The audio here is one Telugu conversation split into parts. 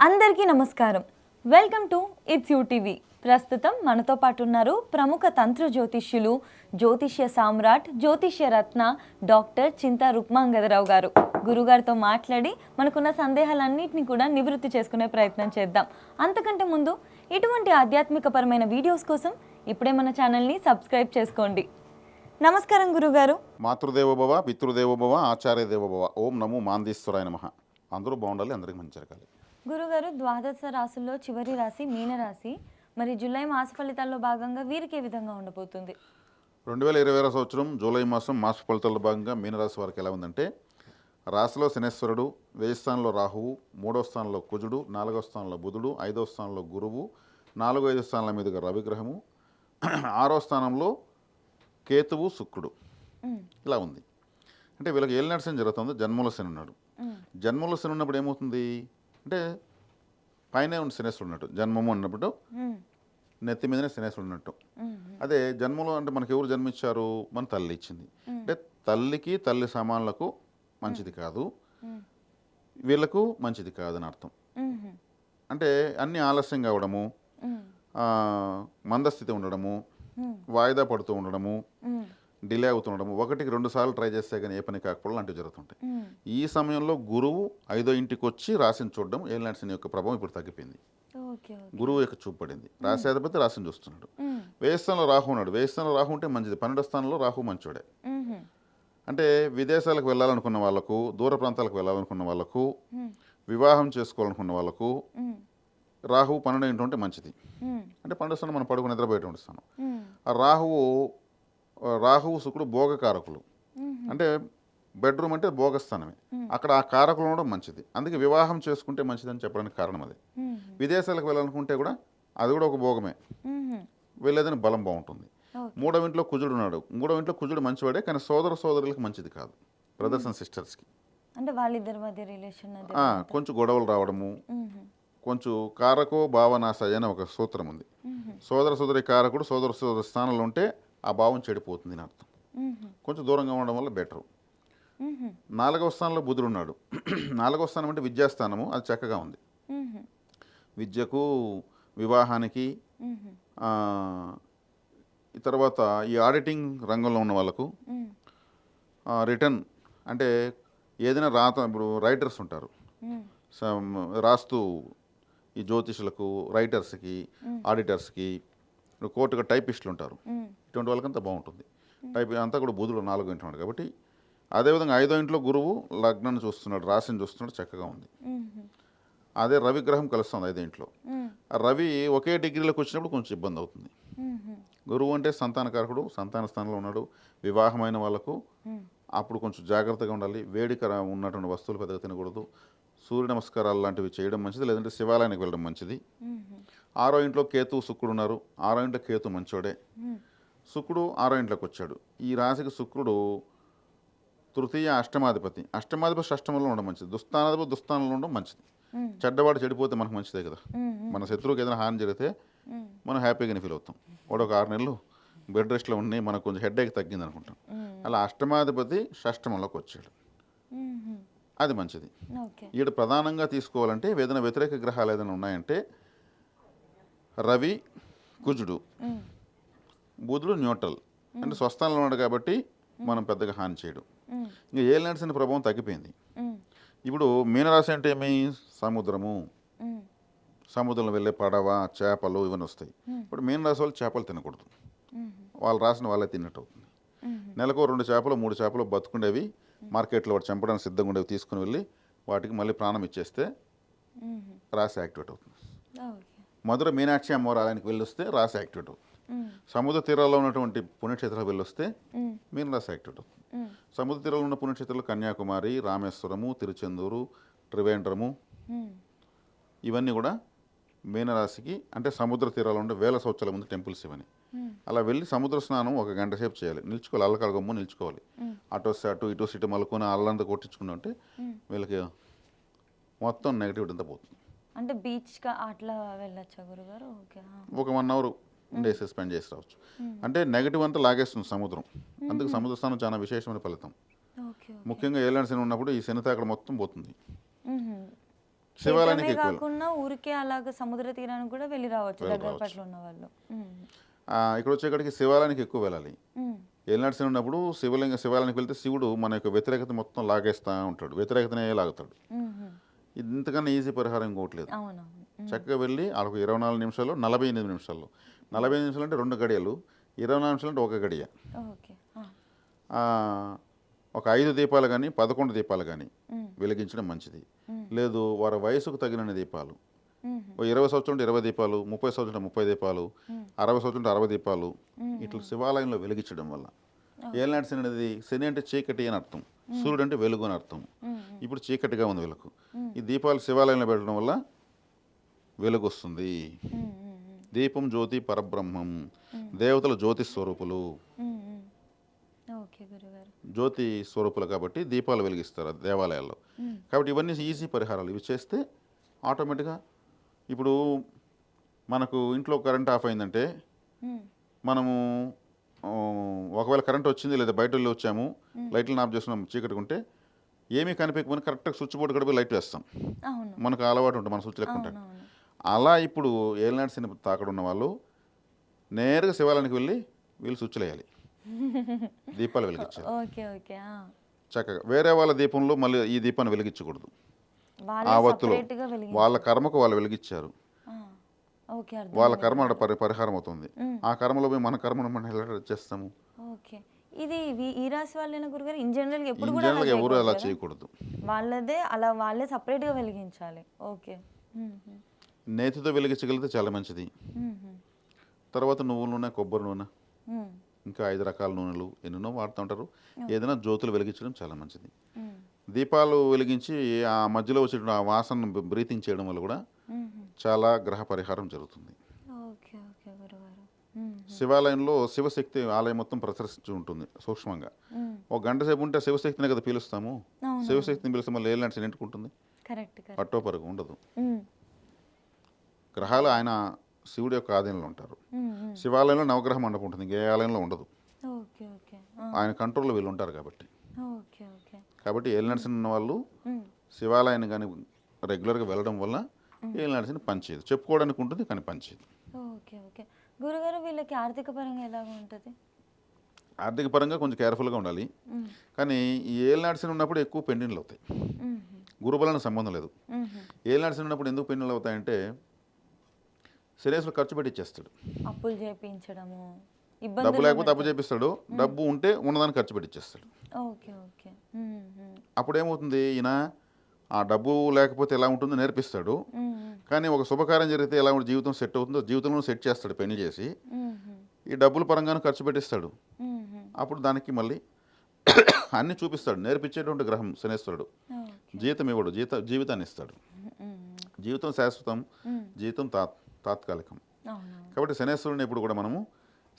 అందరికీ నమస్కారం. Welcome to it's you TV. ప్రస్తుతం మనతో పాటు ఉన్నారు ప్రముఖ తంత్ర జ్యోతిష్యులు, జ్యోతిష్య సామ్రాట్, జ్యోతిష్య రత్న డాక్టర్ చింతా రుక్మాంగదరావు గారు. గురుగారితో మాట్లాడి మనకున్న సందేహాలన్నింటినీ కూడా నివృత్తి చేసుకునే ప్రయత్నం చేద్దాం. అంతకంటే ముందు ఇటువంటి ఆధ్యాత్మికపరమైన వీడియోస్ కోసం ఇప్పుడే మన ఛానల్ని సబ్స్క్రైబ్ చేసుకోండి. నమస్కారం గురుగారు. మాతృదేవోభవ, పితృదేవోభవ, ఆచార్య దేవోభవ. ఓం నమో మాందేశ్వరాయ నమః. అందరూ బాగుండాలి, అందరికీ మంచి జరగాలి. గురుగారు, ద్వాదశ రాశుల్లో చివరి రాశి మీనరాశి. మరి జూలై మాస ఫలితాల్లో భాగంగా వీరికి ఏ విధంగా ఉండబోతుంది? 2020 సంవత్సరం జూలై మాస ఫలితాల్లో భాగంగా మీనరాశి వారికి ఎలా ఉందంటే, రాశిలో శనేశ్వరుడు, 10వ స్థానంలో రాహువు, 3వ స్థానంలో కుజుడు, 4వ స్థానంలో బుధుడు, 5వ స్థానంలో గురువు, 4-5 స్థానాల మీదుగా రవిగ్రహము, 6వ స్థానంలో కేతువు, శుక్రుడు. ఇలా ఉంది. అంటే వీళ్ళకి ఏలినాటి శని జరుగుతుంది. జన్మలో శని ఉన్నాడు. జన్మలో శని ఉన్నప్పుడు ఏమవుతుంది అంటే, పైన ఉన్న శనేశ్వరుడు ఉన్నట్టు. జన్మము అన్నప్పుడు నెత్తి మీదనే శనేశ్వరుడు ఉన్నట్టు. అదే జన్మలో అంటే మనకి ఎవరు జన్మించారు? మన తల్లి ఇచ్చింది. అంటే తల్లికి తల్లి సమానులకు మంచిది కాదు, వీళ్ళకు మంచిది కాదని అర్థం. అంటే అన్నీ ఆలస్యం కావడము, మందస్థితి ఉండడము, వాయిదా పడుతూ ఉండడము, డిలే అవుతుండడము, 1-2 సార్లు ట్రై చేస్తే కానీ ఏ పని కాకపోవడం లాంటివి జరుగుతుంటాయి. ఈ సమయంలో గురువు 5వ ఇంటికి వచ్చి రాశిని చూడడం, ఏలినాటి శని యొక్క ప్రభావం ఇప్పుడు తగ్గిపోయింది. గురువు యొక్క చూపు పడింది. రాశాధిపతి రాశిని చూస్తున్నాడు. 10వ స్థానంలో రాహు ఉన్నాడు. 10వ స్థానంలో రాహు ఉంటే మంచిది. 12వ స్థానంలో రాహు మంచోడే. అంటే విదేశాలకు వెళ్ళాలనుకున్న వాళ్ళకు, దూర ప్రాంతాలకు వెళ్ళాలనుకున్న వాళ్ళకు, వివాహం చేసుకోవాలనుకున్న వాళ్ళకు రాహు 12వ ఇంటి ఉంటే మంచిది. అంటే 12వ స్థానం మనం పడుకుని నిద్రపోయేటువంటి స్థానం. ఆ రాహువు శుక్రుడు భోగకారకులు. అంటే బెడ్రూమ్ అంటే భోగస్థానమే. అక్కడ ఆ కారకులు ఉండడం మంచిది. అందుకే వివాహం చేసుకుంటే మంచిదని చెప్పడానికి కారణం అదే. విదేశాలకు వెళ్ళాలనుకుంటే కూడా అది కూడా ఒక భోగమే. వెళ్ళేదని బలం బాగుంటుంది. 3వ ఇంట్లో కుజుడు ఉన్నాడు. 3వ ఇంట్లో కుజుడు మంచివాడే, కానీ సోదరులకు మంచిది కాదు. బ్రదర్స్ అండ్ సిస్టర్స్కి అంటే వాళ్ళిద్దరి మధ్య రిలేషన్ కొంచెం గొడవలు రావడము, కొంచెం కారకో భావనాశయ అని ఒక సూత్రం ఉంది. సోదరి కారకుడు సోదర స్థానంలో ఉంటే ఆ భావం చెడిపోతుంది అని అర్థం. కొంచెం దూరంగా ఉండడం వల్ల బెటరు. 4వ స్థానంలో బుధుడు ఉన్నాడు. 4వ స్థానం అంటే విద్యాస్థానము, అది చక్కగా ఉంది. విద్యకు, వివాహానికి, తర్వాత ఈ ఆడిటింగ్ రంగంలో ఉన్న వాళ్ళకు, రిటర్న్ అంటే ఏదైనా ఇప్పుడు రైటర్స్ ఉంటారు, రాస్తూ ఈ జ్యోతిషులకు, రైటర్స్కి, ఆడిటర్స్కి, కోర్టుగా టైపిస్టులు ఉంటారు. ఇటువంటి వాళ్ళకంతా బాగుంటుంది. అంతా కూడా బుధుడు 4వ ఇంట్లో ఉన్నాడు కాబట్టి. అదేవిధంగా 5వ ఇంట్లో గురువు లగ్నాన్ని చూస్తున్నాడు, రాశిని చూస్తున్నాడు, చక్కగా ఉంది. అదే రవిగ్రహం కలుస్తుంది 5వ ఇంట్లో. రవి ఒకే డిగ్రీలోకి వచ్చినప్పుడు కొంచెం ఇబ్బంది అవుతుంది. గురువు అంటే సంతానకారకుడు, సంతాన స్థానంలో ఉన్నాడు. వివాహమైన వాళ్ళకు అప్పుడు కొంచెం జాగ్రత్తగా ఉండాలి. వేడిక ఉన్నటువంటి వస్తువులు పెద్దగా తినకూడదు. సూర్య నమస్కారాలు లాంటివి చేయడం మంచిది, లేదంటే శివాలయానికి వెళ్ళడం మంచిది. 6వ ఇంట్లో కేతు, శుక్రుడు ఉన్నారు. 6వ ఇంట్లో కేతు మంచోడే. శుక్రుడు 6వ ఇంట్లోకి వచ్చాడు. ఈ రాశికి శుక్రుడు తృతీయ అష్టమాధిపతి షష్టమంలో ఉండడం మంచిది. దుస్థానంలో ఉండడం మంచిది. చెడ్డవాడు చెడిపోతే మనకు మంచిదే కదా. మన శత్రువుకి ఏదైనా హాని జరిగితే మనం హ్యాపీగానే ఫీల్ అవుతాం. వాడు ఒక 6 నెలలు బెడ్ రెస్ట్లో ఉండి మనకు కొంచెం హెడ్ఏక్ తగ్గింది అనుకుంటాం. అలా అష్టమాధిపతి షష్టమంలోకి వచ్చాడు, అది మంచిది. ఈడు ప్రధానంగా తీసుకోవాలంటే ఏదైనా వ్యతిరేక గ్రహాలు ఏదైనా ఉన్నాయంటే రవి, కుజుడు, బుధుడు న్యూట్రల్ అంటే స్వస్థానంలో ఉన్నాడు కాబట్టి మనం పెద్దగా హాని చేయడు. ఇంకా ఏలినాటి శని ప్రభావం తగ్గిపోయింది. ఇప్పుడు మీనరాశి అంటే ఏమి? సముద్రంలో వెళ్ళే పడవ, చేపలు ఇవన్నీ వస్తాయి. ఇప్పుడు మీనరాశి వాళ్ళు చేపలు తినకూడదు. వాళ్ళు రాసిన వాళ్ళే తిన్నట్టు అవుతుంది. నెలకు 2 చేపలు 3 చేపలు బతుకుండేవి మార్కెట్లో వాడు చంపడానికి సిద్ధంగా ఉండేవి తీసుకుని వెళ్ళి వాటికి మళ్ళీ ప్రాణం ఇచ్చేస్తే రాశి యాక్టివేట్ అవుతుంది. మధుర మీనాక్షి అమ్మవారి ఆలయానికి వెళ్ళొస్తే రాశి యాక్టివేట్ అవుతుంది. సముద్ర తీరాల్లో ఉన్నటువంటి పుణ్యక్షేత్రాలకు వెళ్ళొస్తే మీనరాశి యాక్టివేట్ అవుతుంది. సముద్ర తీరాల్లో ఉన్న పుణ్యక్షేత్రాలు కన్యాకుమారి, రామేశ్వరము, తిరుచెందూరు, త్రివేంద్రము, ఇవన్నీ కూడా మీనరాశికి. అంటే సముద్ర తీరాల్లో ఉండే వేల సంవత్సరాల ముందు టెంపుల్స్ ఇవన్నీ. అలా వెళ్ళి సముద్ర స్నానం 1 గంట సేపు చేయాలి. నిల్చుకోవాలి, అల్లకాల గమ్ము నిల్చుకోవాలి. అటు వస్తే అటు, ఇటు సిటు మలుకొని అల్లంతా కొట్టించుకుని ఉంటే వీళ్ళకి మొత్తం నెగిటివిటీ అంతా పోతుంది. అంటే బీచ్గా అట్లా వెళ్ళొచ్చా గురుగారు? ఒక 1 అవర్ ఉండేసి స్పెండ్ చేసి రావచ్చు. అంటే నెగిటివ్ అంతా లాగేస్తుంది సముద్రం. అందుకు సముద్ర స్నానం చాలా విశేషమైన ఫలితం. ముఖ్యంగా ఏలినాటి శని ఉన్నప్పుడు ఈ శని తాకడ మొత్తం పోతుంది. శివాలయానికి ఎక్కువ కాకుండా ఊరికే అలాగ సముద్ర తీరానికి కూడా వెళ్ళి రావచ్చు దగ్గర పట్ల ఉన్న వాళ్ళు. ఇక్కడ వచ్చేక్కడికి శివాలయానికి ఎక్కువ వెళ్ళాలి. ఉమ్, ఏలినాటి శని ఉన్నప్పుడు శివాలయానికి వెళ్తే శివుడు మన యొక్క వ్యతిరేకత మొత్తం లాగేస్తూ ఉంటాడు, వ్యతిరేకతనే లాగుతాడు. ఉమ్, ఉమ్. ఇంతకన్నా ఈజీ పరిహారం ఇంకోట్లేదు. అవునవును. చక్కగా వెళ్ళి ఆడకు 24 నిమిషాలు, 48 నిమిషాల్లో. 48 నిమిషాలు అంటే 2 గడియలు, 24 నిమిషాలు అంటే 1 గడియ. ఓకే. ఆ, ఒక 5 దీపాలు కానీ 11 దీపాలు కానీ ఉమ్, వెలిగించడం మంచిది. ఉమ్. లేదు వారి వయసుకు తగిన దీపాలు, ఉమ్, ఓ 20 సంవత్సరాలు 20 దీపాలు, 30 సంవత్సరాలు 30 దీపాలు, 60 సంవత్సరాలు 60 దీపాలు ఇట్లా శివాలయంలో వెలిగించడం వల్ల ఏలినాటి శని అనేది, శని అంటే చీకటి అని అర్థం, సూర్యుడు అంటే వెలుగు అని అర్థం. ఇప్పుడు చీకటిగా ఉంది వెలుగు. ఈ దీపాలు శివాలయంలో పెట్టడం వల్ల వెలుగు వస్తుంది. ఉమ్, ఉమ్, దీపం జ్యోతి పరబ్రహ్మం, దేవతల జ్యోతి స్వరూపులు, ఉమ్, ఉమ్. ఓకే గురుగారు. జ్యోతి స్వరూపులు కాబట్టి దీపాలు వెలిగిస్తారు ఆ దేవాలయాల్లో. కాబట్టి ఇవన్నీ ఈజీ పరిహారాలు. ఇవి చేస్తే ఆటోమేటిక్గా ఇప్పుడు మనకు ఇంట్లో కరెంట్ ఆఫ్ అయిందంటే ఉమ్, మనము ఆ, ఒకవేళ కరెంట్ వచ్చింది లేదా బయట వెళ్ళి వచ్చాము, లైట్లు ఆఫ్ చేస్తున్నాం, చీకటిగా ఉంటే ఏమీ కనిపించకపోయినా కరెక్ట్గా స్విచ్ బోర్డు గడిపి లైట్ వేస్తాం. అవును. మనకు అలవాటు ఉంటుంది, మన స్విచ్ లెక్క ఉంటాయి. అవునవును. అలా ఇప్పుడు ఏలినాటి శని తాకడ ఉన్న వాళ్ళు నేరుగా శివాలయానికి వెళ్ళి వీళ్ళు స్విచ్లు వేయాలి, దీపాలు వెలిగించాలి ఓకే. ఓకే. చక్కగా. వేరే వాళ్ళ దీపంలో మళ్ళీ ఈ దీపాన్ని వెలిగించకూడదు. వాళ్ళే ఆ వత్తులో separate గా వాళ్ళ కర్మకు వాళ్ళు వెలిగించారు, ఆ, ఓకే. అర్థం. వాళ్ళ కర్మ ఆడ పరిహారం అవుతుంది. ఆ కర్మలో పోయి మన కర్మను మనం ఎలా చేస్తాము? ఓకే. ఇది ఈ రాశి వాళ్ళైన గురుగారు ఇన్ జనరల్ గా ఎప్పుడు ఇన్ కూడా అలా జనరల్గా ఎవరు అలా చేయకూడదు కదా? చేయకూడదు. వాళ్ళదే అలా వాళ్ళే separate గా వెలిగించాలి. ఓకే. ఉమ్, ఉమ్, నేతితో వెలిగించగలిగితే చాలా మంచిది. ఉమ్, ఉమ్, తర్వాత నువ్వుల నూనె, కొబ్బరి నూనె, ఉమ్, ఇంకా 5 రకాల నూనెలు ఎన్నెన్నో వాడుతూ ఉంటారు. ఏదైనా జ్యోతులు వెలిగించడం చాలా మంచిది. ఉమ్, దీపాలు వెలిగించి ఆ మధ్యలో వచ్చే ఆ వాసన బ్రీతింగ్ చేయడం వల్ల కూడా ఉమ్, ఉమ్. చాలా గ్రహ పరిహారం జరుగుతుంది. ఓకే. ఓకే గురుగారు. ఉమ్, శివాలయంలో శివశక్తి ఆలయం మొత్తం ప్రసరిస్తూ ఉంటుంది సూక్ష్మంగా. ఉమ్. ఒక గంట సేపు ఉంటే శివశక్తినే కదా పీలుస్తాము. అవును. శివశక్తిని పిలిస్తే మళ్ళీ ఏలాంటి శని ఉంటుంది, కరెక్ట్. కరెక్ట్. పట్టోపరకు ఉండదు. ఉమ్, గ్రహాలు ఆయన శివుడి యొక్క ఆధీనంలో ఉంటారు. ఉమ్, ఉమ్. శివాలయంలో నవగ్రహ మండపం ఉంటుంది, ఇంకే ఆలయంలో ఉండదు. ఓకే. ఓకే. ఆ, ఆయన కంట్రోల్లో వీళ్ళు ఉంటారు కాబట్టి. ఓకే. ఓకే. కాబట్టి ఏలినాటి శని ఉన్న వాళ్ళు ఉమ్, శివాలయాన్ని కానీ రెగ్యులర్గా వెళ్ళడం వల్ల ఏలినాటి శని పనిచేయదు. చెప్పుకోవడానికి ఉంటుంది కానీ పనిచేయదు. ఓకే. ఓకే గురుగారు, వీళ్ళకి ఆర్థిక పరంగా ఎలాగ ఉంటుంది? ఆర్థిక పరంగా కొంచెం కేర్ఫుల్గా ఉండాలి. ఉమ్, కానీ ఈ ఏలినాటి శని ఉన్నప్పుడు ఎక్కువ పెండింగ్లు అవుతాయి, ఉమ్, గురుబలానికి సంబంధం లేదు. ఉమ్. ఏలినాటి శని ఉన్నప్పుడు ఎందుకు పెండింగ్లు అవుతాయంటే శనేశ్వరుడు ఖర్చు పెట్టిచ్చేస్తాడు. అప్పులు చేయించడము, డబ్బు ఇబ్బందులు. లేకపోతే అప్పు చేపిస్తాడు, డబ్బు ఉంటే ఉన్నదాన్ని ఖర్చు పెట్టిచ్చేస్తాడు. ఓకే. ఓకే. ఉమ్, ఉమ్, అప్పుడు ఏమవుతుంది, ఈయన ఆ డబ్బు లేకపోతే ఎలా ఉంటుందో నేర్పిస్తాడు. ఉమ్, ఉమ్, కానీ ఒక శుభకార్యం జరిగితే ఎలా ఉంటే జీవితం సెట్ అవుతుందో జీవితంలో సెట్ చేస్తాడు పెళ్లి చేసి. ఉమ్, ఉమ్, ఈ డబ్బుల పరంగానే ఖర్చు పెట్టిస్తాడు. ఉమ్, ఉమ్. అప్పుడు దానికి మళ్ళీ అన్నీ చూపిస్తాడు. నేర్పించేటువంటి గ్రహం శనేశ్వరుడు. ఓకే. జీతం ఇవ్వడు, జీవితాన్ని ఇస్తాడు. ఉమ్, ఉమ్, జీవితం శాశ్వతం, ఉమ్. జీవితం తాత్కాలికం. అవునవును. కాబట్టి శనేశ్వరుని ఎప్పుడు కూడా మనము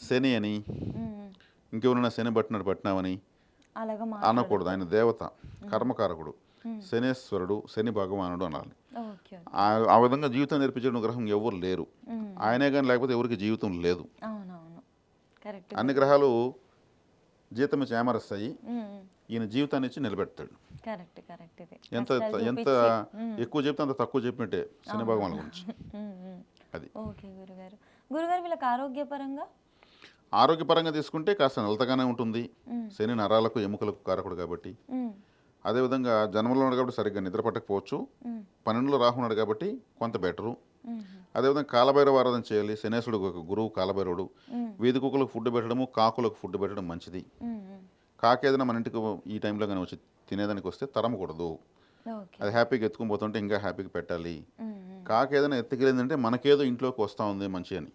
శని అని, ఉమ్, ఉమ్. ఇంకెవరైనా శని పట్టినామని అలాగా అనకూడదు. ఆయన దేవత, కర్మకారకుడు, శనేశ్వరుడు, శని భగవానుడు అనాలి. ఓకే. ఆ విధంగా జీవితం నేర్పించే గ్రహం ఎవరు లేరు. ఉమ్. ఆయనే కానీ లేకపోతే ఎవరికి జీవితం లేదు. అవునవును. కరెక్ట్. అన్ని గ్రహాలు జీతం ఇచ్చి ఏమరుస్తాయి, ఉమ్, ఉమ్. ఈయన జీవితాన్ని ఇచ్చి నిలబెడతాడు. కరెక్ట్. కరెక్ట్. ఇది ఎంత కష్టాలు ఎంత చూపించి. ఎక్కువ చెప్తే అంత తక్కువ చెప్పినట్టే శని భగవాన్ గురించి. ఉమ్, ఉమ్. అది ఓకే గురుగారు. గురుగారు, వీళ్ళకి ఆరోగ్యపరంగా? ఆరోగ్యపరంగా తీసుకుంటే కాస్త నలతగానే ఉంటుంది. ఉమ్, శని నరాలకు ఎముకలకు కారకుడు కాబట్టి. ఉమ్, అదేవిధంగా జన్మలో ఉన్నాడు కాబట్టి సరిగ్గా నిద్ర పట్టకపోవచ్చు. ఉమ్, 12లో రాహు ఉన్నాడు కాబట్టి కొంత బెటరు. ఉమ్, అదేవిధంగా కాలభైరవ ఆరాధన చేయాలి. శనేశ్వరుడు ఒక గురువు కాలభైరవుడు. ఉమ్, వీధి కుక్కలకు ఫుడ్ పెట్టడము, కాకులకు ఫుడ్ పెట్టడం మంచిది. ఉమ్, ఉమ్. కాకి ఏదైనా మన ఇంటికి ఈ టైంలో కానీ వచ్చి తినేదానికి వస్తే తరమకూడదు. ఓకే. అది హ్యాపీగా ఎత్తుకుని పోతుంటే ఇంకా హ్యాపీగా పెట్టాలి. ఉమ్, ఉమ్. కాకి ఏదైనా ఎత్తుకెళ్ళిందంటే మనకేదో ఇంట్లోకి వస్తూ ఉంది మంచి అని.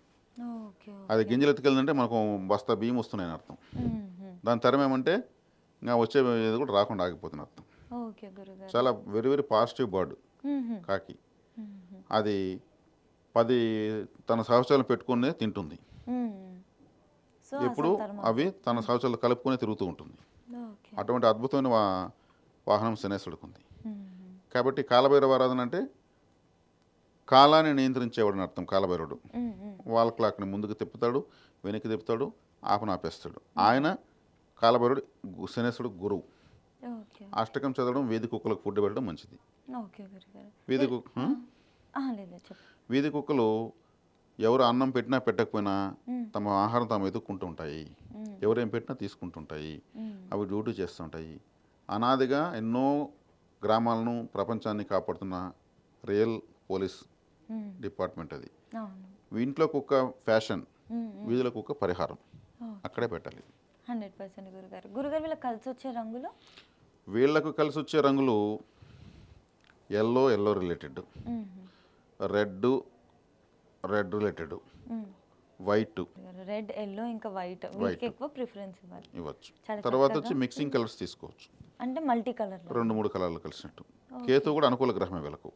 ఓకే. అది గింజలు ఎత్తుకెళ్ళిందంటే మనకు బస్తా బియ్యం వస్తున్నాయని అర్థం. ఉమ్, ఉమ్. దాని తరమేమంటే ఇంకా వచ్చే ఇది కూడా రాకుండా ఆగిపోతుంది అర్థం. ఓకే గురుగారు. చాలా వెరీ వెరీ పాజిటివ్ బర్డ్ ఉమ్, ఉమ్. కాకి. ఉమ్, ఉమ్. అది 10 తన సహచరులను పెట్టుకునే తింటుంది. ఉమ్, ఉమ్. సో ఎప్పుడు అసలు తరమ. అవి తన సహచరులు కలుపుకొని తిరుగుతూ ఉంటుంది. ఓకే. అటువంటి అద్భుతమైన వాహనం శనేశ్వరుడికి ఉంది. ఉమ్, ఉమ్. కాబట్టి కాలభైరవ ఆరాధన అంటే కాలాన్ని నియంత్రించేవాడు అర్థం. కాలభైరవుడు ఉమ్, ఉమ్. వాల్ క్లాక్ని ముందుకు తిప్పుతాడు, వెనక్కి తిప్పుతాడు, ఆపేస్తాడు. ఆయన కాలభైరవుడు శనేశ్వరుడు గురువు. ఓకే. అష్టకం చదవడం, వేది కుక్కలకు ఫుడ్ పెట్టడం మంచిది. ఓకే గురుగారు. వీధి కుక్క లేదు చెప్పు. వీధి కుక్కలు ఎవరు అన్నం పెట్టినా పెట్టకపోయినా తమ ఆహారం తాము వెతుక్కుంటూ ఉంటాయి. ఎవరేం పెట్టినా తీసుకుంటుంటాయి. అవి డ్యూటీ చేస్తుంటాయి. అనాదిగా ఎన్నో గ్రామాలను ప్రపంచాన్ని కాపాడుతున్న రియల్ పోలీస్ డిపార్ట్మెంట్ అది. అవును. ఇంట్లో కుక్క ఫ్యాషన్, వీధిలో కుక్క పరిహారం. అక్కడే పెట్టాలి. 100% గురుగారు. గురుగారు వీళ్ళకి కలిసి వచ్చే రంగులు? వీళ్ళకు కలిసి వచ్చే రంగులు yellow related, red related, white red, yellow ఇంకా వైట్ వీటికి ఎక్కువ ప్రిఫరెన్స్ ఇవ్వాలి. ఇవ్వచ్చు. తర్వాత వచ్చి మిక్సింగ్ కలర్స్ తీసుకోవచ్చు. అంటే మల్టీ కలర్ 2-3 కలర్లు కలిసినట్టు. కేతు కూడా అనుకూల గ్రహమే వీళ్ళకు.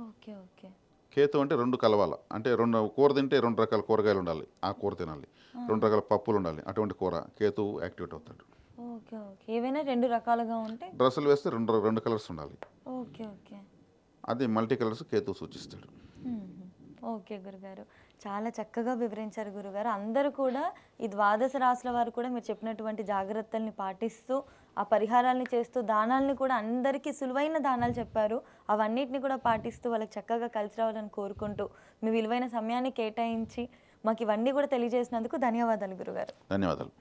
Okay okay. కేతు అంటే 2 కలవాల, అంటే 2 కూర తింటే 2 రకాల కూరగాయలు ఉండాలి, ఆ కూర తినాలి. 2 రకాల పప్పులు ఉండాలి, అటువంటి కూర కేతు యాక్టివేట్ అవుతాడు. Okay okay. ఏవైనా 2 రకాలుగా ఉంటే డ్రెస్సులు వేస్తే 2 కలర్స్ ఉండాలి. Okay okay. అది మల్టీ కలర్స్ కేతు సూచిస్తాడు. ఓకే గురుగారు, చాలా చక్కగా వివరించారు గురుగారు. అందరూ కూడా ఈ ద్వాదశ రాశుల వారు కూడా మీరు చెప్పినటువంటి జాగ్రత్తల్ని పాటిస్తూ ఆ పరిహారాలని చేస్తూ దానాలని కూడా అందరికీ సులువైన దానాలు చెప్పారు. అవన్నిటిని కూడా పాటిస్తూ వాళ్ళకి చక్కగా కలిసి రావాలని కోరుకుంటూ మీ విలువైన సమయాన్ని కేటాయించి మాకు ఇవన్నీ కూడా తెలియజేసినందుకు ధన్యవాదాలు గురుగారు. ధన్యవాదాలు.